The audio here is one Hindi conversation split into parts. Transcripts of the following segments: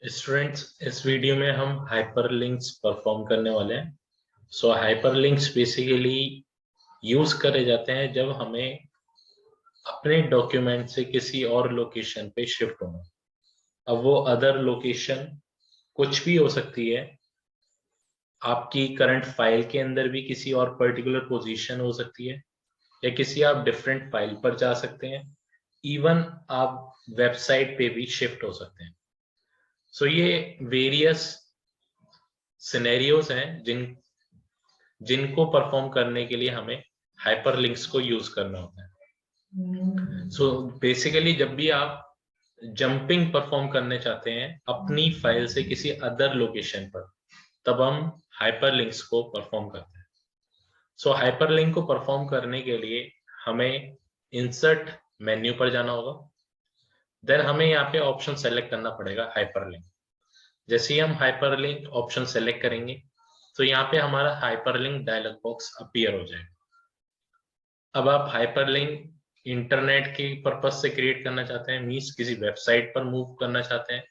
स्टूडेंट्स, इस वीडियो में हम हाइपरलिंक्स परफॉर्म करने वाले हैं। सो हाइपरलिंक्स बेसिकली यूज करे जाते हैं जब हमें अपने डॉक्यूमेंट से किसी और लोकेशन पे शिफ्ट होना। अब वो अदर लोकेशन कुछ भी हो सकती है। आपकी करंट फाइल के अंदर भी किसी और पर्टिकुलर पोजीशन हो सकती है, या किसी आप डिफरेंट फाइल पर जा सकते हैं। इवन आप वेबसाइट पे भी शिफ्ट हो सकते हैं। सो ये वेरियस सिनेरियोज हैं जिनको परफॉर्म करने के लिए हमें हाइपरलिंक्स को यूज करना होता है। सो बेसिकली जब भी आप जंपिंग परफॉर्म करने चाहते हैं अपनी फाइल से किसी अदर लोकेशन पर, तब हम हाइपरलिंक्स को परफॉर्म करते हैं। सो हाइपरलिंक को परफॉर्म करने के लिए हमें इंसर्ट मेन्यू पर जाना होगा। देन हमें यहाँ पे ऑप्शन सेलेक्ट करना पड़ेगा हाइपरलिंक। जैसे ही हम हाइपरलिंक ऑप्शन सेलेक्ट करेंगे तो यहाँ पे हमारा हाइपरलिंक डायलॉग बॉक्स अपीयर हो जाएगा। अब आप हाइपरलिंक इंटरनेट के पर्पज से क्रिएट करना चाहते हैं, मीन्स किसी वेबसाइट पर मूव करना चाहते हैं,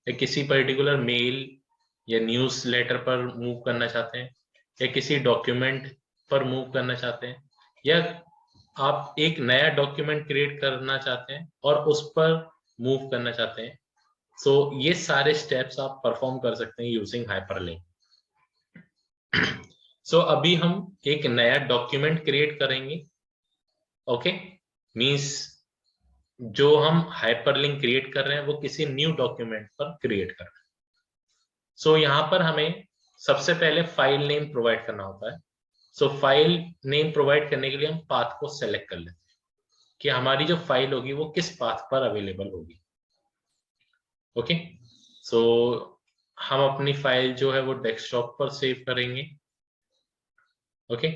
या किसी पर्टिकुलर मेल या न्यूज लेटर पर मूव करना चाहते हैं, या किसी डॉक्यूमेंट पर मूव करना चाहते हैं, या आप एक नया डॉक्यूमेंट क्रिएट करना चाहते हैं और उस पर मूव करना चाहते हैं। सो ये सारे स्टेप्स आप परफॉर्म कर सकते हैं यूजिंग हाइपरलिंक। सो अभी हम एक नया डॉक्यूमेंट क्रिएट करेंगे। ओके, मींस जो हम हाइपरलिंक क्रिएट कर रहे हैं वो किसी न्यू डॉक्यूमेंट पर क्रिएट कर रहे हैं। सो यहाँ पर हमें सबसे पहले फाइल नेम प्रोवाइड करना होता है। सो फाइल नेम प्रोवाइड करने के लिए हम पाथ को सेलेक्ट कर लेते हैं कि हमारी जो फाइल होगी वो किस पाथ पर अवेलेबल होगी। ओके, सो हम अपनी फाइल जो है वो डेस्कटॉप पर सेव करेंगे। ओके,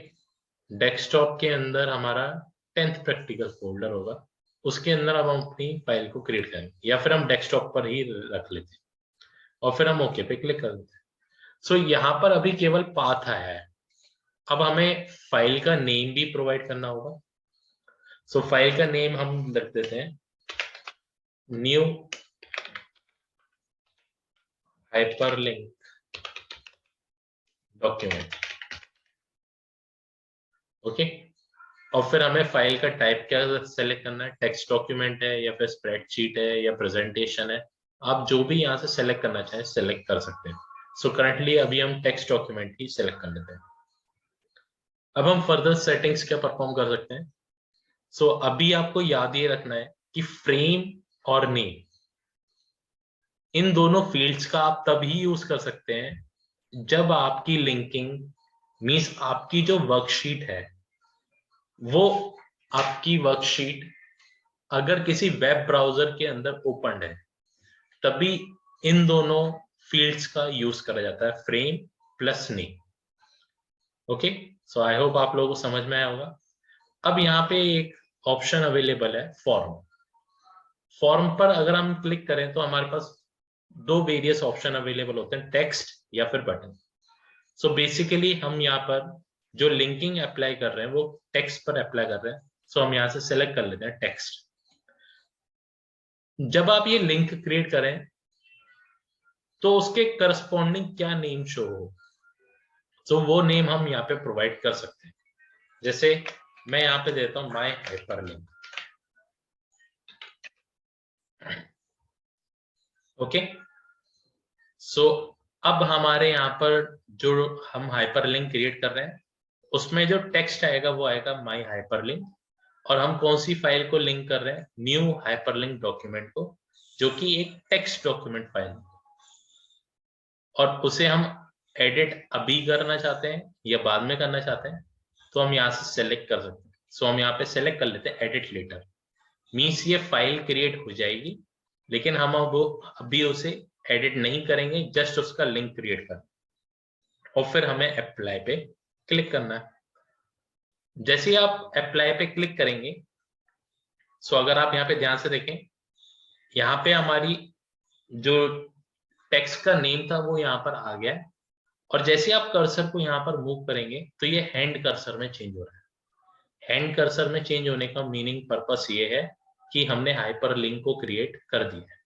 डेस्कटॉप के अंदर हमारा 10th प्रैक्टिकल फोल्डर होगा, उसके अंदर अब हम अपनी फाइल को क्रिएट करेंगे, या फिर हम डेस्कटॉप पर ही रख लेते हैं और फिर हम ओके पे क्लिक कर देते हैं। सो यहाँ पर अभी केवल पाथ आया है। अब हमें फाइल का नेम भी प्रोवाइड करना होगा। सो फाइल का नेम हम रख देते हैं न्यू हाइपरलिंक डॉक्यूमेंट। ओके, और फिर हमें फाइल का टाइप क्या सेलेक्ट करना है, टेक्स्ट डॉक्यूमेंट है या फिर स्प्रेडशीट है या प्रेजेंटेशन है। आप जो भी यहाँ से सेलेक्ट करना चाहें सेलेक्ट कर सकते हैं। सो करंटली अभी हम टेक्स्ट डॉक्यूमेंट ही सेलेक्ट कर लेते हैं। अब हम फर्दर सेटिंग्स क्या परफॉर्म कर सकते हैं। सो अभी आपको याद ये रखना है कि फ्रेम और नेम, इन दोनों फील्ड्स का आप तभी यूज कर सकते हैं जब आपकी लिंकिंग, मीन्स आपकी जो वर्कशीट है वो आपकी वर्कशीट अगर किसी वेब ब्राउजर के अंदर ओपन है, तभी इन दोनों फील्ड्स का यूज करा जाता है, frame plus name. Okay, so I hope आप लोगों को समझ में आया होगा। अब यहाँ पे एक ऑप्शन अवेलेबल है फॉर्म। फॉर्म पर अगर हम क्लिक करें तो हमारे पास दो वेरियस ऑप्शन अवेलेबल होते हैं, टेक्स्ट या फिर बटन। सो बेसिकली हम यहाँ पर जो लिंकिंग अप्लाई कर रहे हैं वो टेक्स्ट पर अप्लाई कर रहे हैं। सो हम यहाँ से सेलेक्ट कर लेते हैं टेक्स्ट। जब आप ये लिंक क्रिएट करें तो उसके करस्पॉन्डिंग क्या नेम शो हो, तो वो नेम हम यहाँ पे प्रोवाइड कर सकते हैं। जैसे मैं यहाँ पे देता हूं माय हाइपरलिंक। ओके, सो अब हमारे यहाँ पर जो हम हाइपरलिंक क्रिएट कर रहे हैं उसमें जो टेक्स्ट आएगा वो आएगा माय हाइपरलिंक, और हम कौन सी फाइल को लिंक कर रहे हैं, न्यू हाइपरलिंक डॉक्यूमेंट को, जो कि एक टेक्स्ट डॉक्यूमेंट फाइल है, और उसे हम एडिट अभी करना चाहते हैं या बाद में करना चाहते हैं तो हम यहाँ से सेलेक्ट कर सकते हैं। सो हम यहाँ पे सेलेक्ट कर लेते हैं एडिट लेटर। मीन्स ये फाइल क्रिएट हो जाएगी लेकिन हम अब अभी उसे एडिट नहीं करेंगे, जस्ट उसका लिंक क्रिएट कर, और फिर हमें अप्लाई पे क्लिक करना है। जैसे ही आप अप्लाई पे क्लिक करेंगे, सो अगर आप यहाँ पे ध्यान से देखें, यहाँ पे हमारी जो टेक्स्ट का नेम था वो यहाँ पर आ गया है, और जैसे आप कर्सर को यहाँ पर मूव करेंगे तो ये हैंड कर्सर में चेंज हो रहा है। हैंड कर्सर में चेंज होने का मीनिंग पर्पस ये है कि हमने हाइपरलिंक को क्रिएट कर दिया है।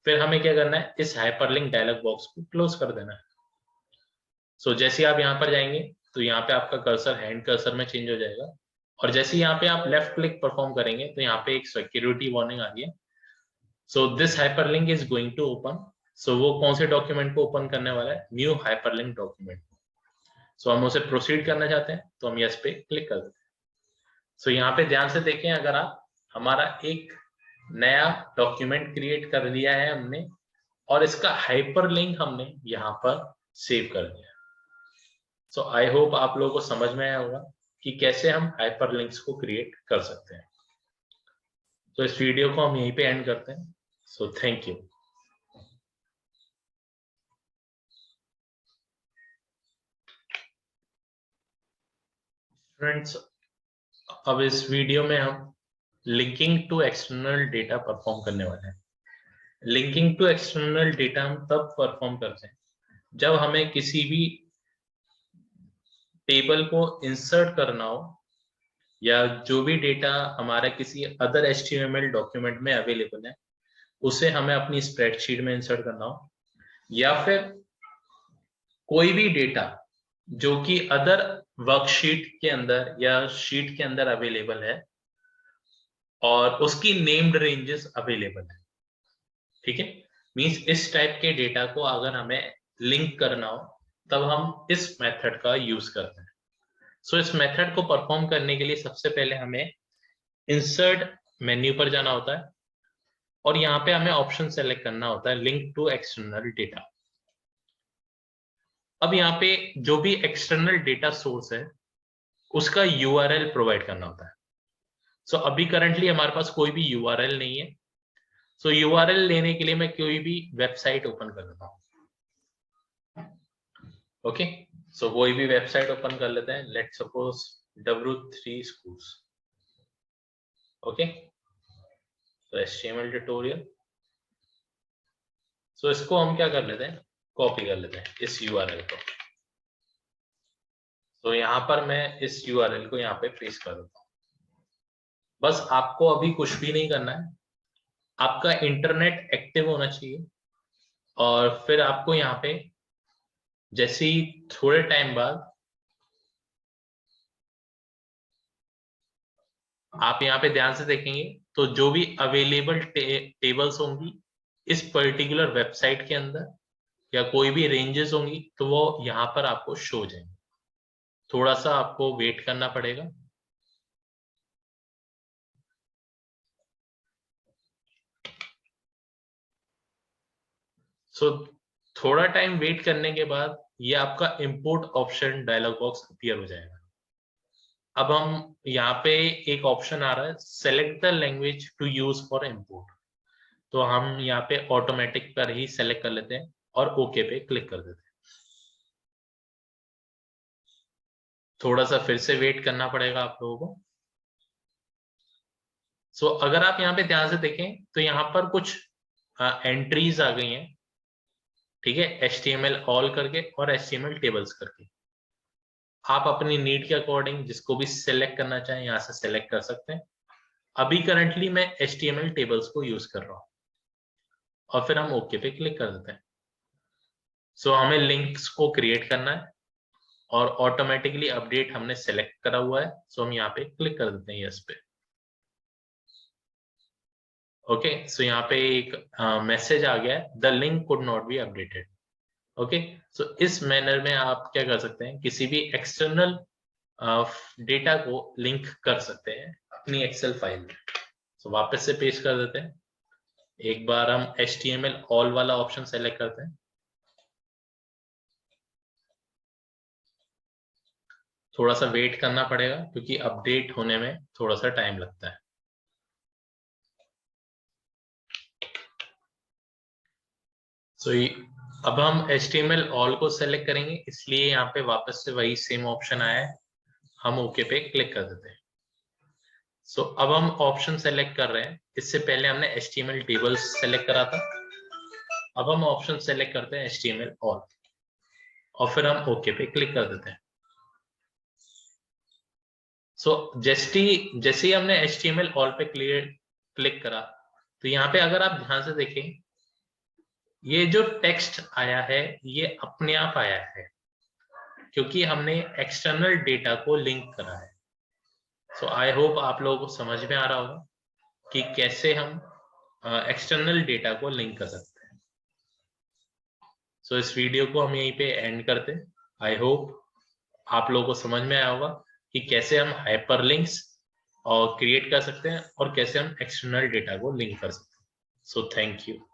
फिर हमें क्या करना है, इस हाइपरलिंक डायलॉग बॉक्स को क्लोज कर देना है। सो जैसे आप यहाँ पर जाएंगे तो यहाँ पे आपका कर्सर हैंड कर्सर में चेंज हो जाएगा, और जैसे यहाँ पे आप लेफ्ट क्लिक परफॉर्म करेंगे तो यहाँ पे एक सिक्योरिटी वार्निंग आ रही है, so this hyperlink is going to open. So वो कौन से डॉक्यूमेंट को ओपन करने वाला है, न्यू हाइपरलिंक डॉक्यूमेंट। सो हम उसे प्रोसीड करना चाहते हैं तो हम यस पे क्लिक कर देते हैं। सो यहाँ पे ध्यान से देखें, अगर आप, हमारा एक नया डॉक्यूमेंट क्रिएट कर लिया है हमने, और इसका हाइपरलिंक हमने यहाँ पर सेव कर दिया। सो आई होप आप लोगों को समझ में आया होगा कि कैसे हम हाइपरलिंक्स को क्रिएट कर सकते हैं। तो इस वीडियो को हम यहीं पे एंड करते हैं। So thank you. फ्रेंड्स, अब इस वीडियो में हम linking to external data perform करने वाले हैं। लिंकिंग टू एक्सटर्नल डेटा हम तब परफॉर्म करते हैं जब हमें किसी भी टेबल को इंसर्ट करना हो, या जो भी डेटा हमारा किसी अदर एचटीएमएल डॉक्यूमेंट में अवेलेबल है उसे हमें अपनी स्प्रेडशीट में इंसर्ट करना हो, या फिर कोई भी डेटा जो कि अदर वर्कशीट के अंदर या शीट के अंदर अवेलेबल है और उसकी नेम्ड रेंजेस अवेलेबल है। ठीक है, मींस इस टाइप के डेटा को अगर हमें लिंक करना हो तब हम इस मेथड का यूज करते हैं। सो इस मेथड को परफॉर्म करने के लिए सबसे पहले हमें इंसर्ट मेन्यू पर जाना होता है, और यहाँ पे हमें ऑप्शन सेलेक्ट करना होता है लिंक टू एक्सटर्नल डेटा। अब यहाँ पे जो भी एक्सटर्नल डेटा सोर्स है उसका यूआरएल प्रोवाइड करना होता है। सो अभी करंटली हमारे पास कोई भी यूआरएल नहीं है। सो यूआरएल लेने के लिए मैं कोई भी वेबसाइट ओपन कर लेता हूँ। ओके, सो कोई भी वेबसाइट ओपन कर लेते हैं। Let suppose W3 Schools। Okay, तो HTML ट्यूटोरियल। सो इसको हम क्या कर लेते हैं, कॉपी कर लेते हैं इस यूआरएल को। तो यहाँ पर मैं इस यूआरएल को यहाँ पे पेस्ट कर देता हूँ। बस आपको अभी कुछ भी नहीं करना है, आपका इंटरनेट एक्टिव होना चाहिए, और फिर आपको यहाँ पे जैसे ही थोड़े टाइम बाद आप यहाँ पे ध्यान से देखेंगे तो जो भी अवेलेबल टेबल्स होंगी इस पर्टिकुलर वेबसाइट के अंदर, या कोई भी रेंजेस होंगी तो वो यहाँ पर आपको शो हो जाएंगे। थोड़ा सा आपको वेट करना पड़ेगा। सो थोड़ा टाइम वेट करने के बाद ये आपका import option dialog box appear हो जाएगा। अब हम यहाँ पे एक ऑप्शन आ रहा है select the language to use for import, तो हम यहाँ पे ऑटोमेटिक पर ही सेलेक्ट कर लेते हैं और ओके पे क्लिक कर देते हैं। थोड़ा सा फिर से वेट करना पड़ेगा आप लोगों को। सो अगर आप यहाँ पे ध्यान से देखें तो यहाँ पर कुछ एंट्रीज आ गई हैं। ठीक है, HTML ऑल करके और HTML टेबल्स करके। आप अपनी नीड के अकॉर्डिंग जिसको भी सिलेक्ट करना चाहें यहाँ से सिलेक्ट कर सकते हैं। अभी करंटली मैं HTML टेबल्स को यूज कर रहा हूँ, और फिर हम ओके पे क्लिक कर देते हैं। सो हमें लिंक्स को क्रिएट करना है, और ऑटोमेटिकली अपडेट हमने सेलेक्ट करा हुआ है, सो हम यहाँ पे क्लिक कर देते हैं यस पे। ओके, सो यहाँ पे एक मैसेज आ गया है, the link could not be updated. Okay, so इस मैनर में आप क्या कर सकते हैं, किसी भी एक्सटर्नल डेटा को लिंक कर सकते हैं अपनी एक्सेल फाइल में। सो वापस से पेस्ट कर देते हैं। एक बार हम HTML ऑल वाला ऑप्शन सेलेक्ट करते हैं। थोड़ा सा वेट करना पड़ेगा क्योंकि अपडेट होने में थोड़ा सा टाइम लगता है। सो अब हम HTML ऑल को सेलेक्ट करेंगे, इसलिए यहाँ पे वापस से वही सेम ऑप्शन आया है, हम ओके पे क्लिक कर देते हैं। सो अब हम ऑप्शन सेलेक्ट कर रहे हैं, इससे पहले हमने HTML टेबल्स सेलेक्ट करा था। अब हम ऑप्शन सेलेक्ट करते हैं HTML ऑल, और फिर हम ओके पे क्लिक कर देते हैं। सो जैसे ही हमने HTML ऑल पे क्लिक करा तो यहाँ पे अगर आप ध्यान से देखें ये जो टेक्स्ट आया है ये अपने आप आया है क्योंकि हमने एक्सटर्नल डेटा को लिंक करा है। सो आई होप आप लोगों को समझ में आ रहा होगा कि कैसे हम एक्सटर्नल डेटा को लिंक कर सकते हैं। सो इस वीडियो को हम यहीं पे एंड करते हैं। आई होप आप लोगों को समझ में आया होगा कि कैसे हम हाइपरलिंक्स और क्रिएट कर सकते हैं और कैसे हम एक्सटर्नल डेटा को लिंक कर सकते हैं। So thank you.